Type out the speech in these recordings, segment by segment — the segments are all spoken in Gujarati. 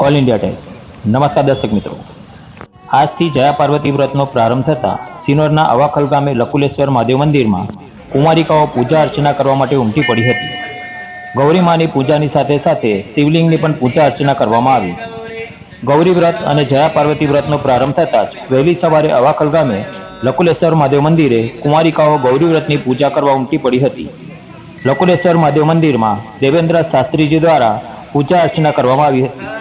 All India take. नमस्कार दर्शक मित्रों, આજથી જયા પાર્વતી વ્રતનો પ્રારંભ થતાં સિનોરના અવાખલ ગામે લકુલેશ્વર મહાદેવ મંદિરમાં કુમારિકાઓ પૂજા અર્ચના કરવા માટે ઉમટી પડી હતી। ગૌરી માની પૂજાની સાથે સાથે શિવલિંગની પણ પૂજા અર્ચના કરવામાં આવી। ગૌરી વ્રત અને જયા પાર્વતી વ્રતનો પ્રારંભ થતાં જ વહેલી સવારે અવાખલ ગામે લકુલેશ્વર મહાદેવ મંદિરે કુમારિકાઓ ગૌરી વ્રતની પૂજા કરવા ઉમટી પડી હતી। લકુલેશ્વર મહાદેવ મંદિરમાં દેવેન્દ્ર શાસ્ત્રીજી દ્વારા પૂજા અર્ચના કરવામાં આવી હતી।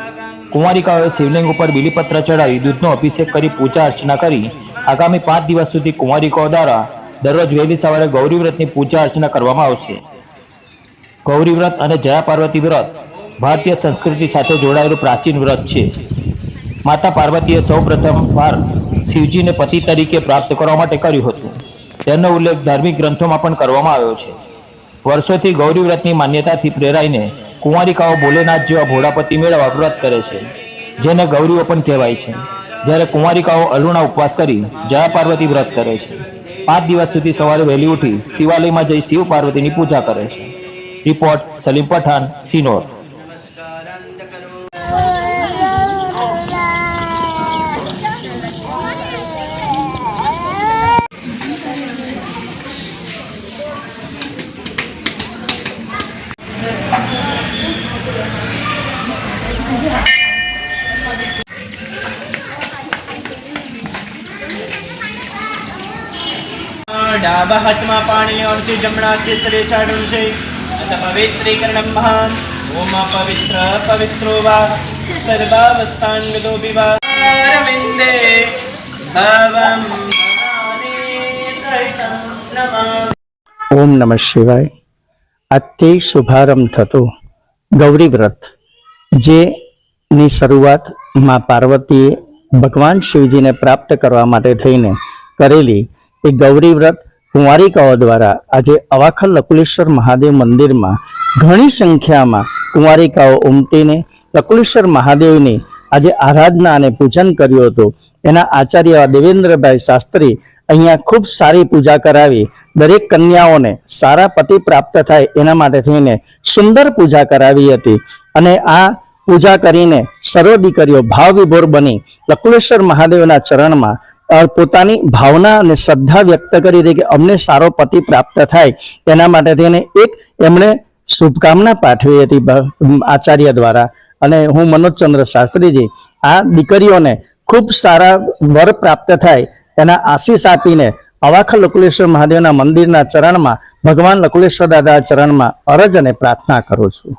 કુમારિકાઓએ શિવલિંગ ઉપર બીલીપત્ર ચડાવી દૂધનો અભિષેક કરી પૂજા અર્ચના કરી આગામી 5 દિવસ સુધી કુમારિકાઓ દ્વારા દરરોજ વહેલી સવારે ગૌરી વ્રતની પૂજા અર્ચના કરવામાં આવશે। ગૌરી વ્રત અને જયા પાર્વતી વ્રત ભારતીય સંસ્કૃતિ સાથે જોડાયેલું પ્રાચીન વ્રત છે। માતા પાર્વતીએ સૌપ્રથમ વાર શિવજીને પતિ તરીકે પ્રાપ્ત કરવા માટે કર્યું હતું। તેનો ઉલ્લેખ ધાર્મિક ગ્રંથોમાં પણ કરવામાં આવ્યો છે। વર્ષોથી ગૌરી વ્રતની માન્યતાથી પ્રેરાઈને કુંવારિકાઓ ભોલેનાથ જેવા ભોળાપતિ મેળવવા વ્રત કરે છે, જેને ગૌરીઓ પણ કહેવાય છે। જ્યારે કુંવારિકાઓ અલુણા ઉપવાસ કરી જયા પાર્વતી વ્રત કરે છે। 5 દિવસ સુધી સવારે વહેલી ઉઠી શિવાલયમાં જઈ શિવ પાર્વતીની પૂજા કરે છે। રિપોર્ટ સલીમ પઠાણ, સિનોર। डाबा हाथमा पाणी लेવાનું છે, જમણા હાથે શરીર છાડવાનું છે। અથ પવિત્રીકરણમ મહાન ઓમ પવિત્ર પવિત્રો વા સર્વાવસ્થાન ગતો વિવા અરવિંદે ભવમ ભવાની સહિતમ નમઃ। ओम नमः शिवाय। આજથી શુભારંભ થતો ગૌરી વ્રત જેની શરૂઆત માં પાર્વતીએ ભગવાન શિવજીને પ્રાપ્ત કરવા માટે થઈને કરેલી એ ગૌરી વ્રત કુંવારિકાઓ દ્વારા આજે અવાખલ લકુલેશ્વર મહાદેવ મંદિરમાં ઘણી સંખ્યામાં કુંવારિકાઓ ઉમટીને લકુલેશ્વર મહાદેવની આજે આરાધના અને પૂજન કર્યું હતું। એના આચાર્ય દેવેન્દ્રભાઈ શાસ્ત્રી અહીંયા ખૂબ સારી પૂજા કરાવી દરેક કન્યાઓને સારા પતિ પ્રાપ્ત થાય એના માટે થઈને સુંદર પૂજા કરાવી હતી। અને આ પૂજા કરીને સર્વ દીકરીઓ ભાવ વિભોર બની લકુલેશ્વર મહાદેવના ચરણમાં પોતાની ભાવના અને શ્રદ્ધા વ્યક્ત કરી હતી કે અમને સારો પતિ પ્રાપ્ત થાય એના માટે થઈને એક એમણે શુભકામના પાઠવી હતી આચાર્ય દ્વારા। અને હું મનોજચંદ્ર શાસ્ત્રીજી આ દીકરીઓને ખૂબ સારા વર પ્રાપ્ત થાય એના આશીષ આપીને અવાખલ લકુલેશ્વર મહાદેવના મંદિરના ચરણમાં ભગવાન લકુલેશ્વર દાદા ચરણમાં અરજ અને પ્રાર્થના કરું છું।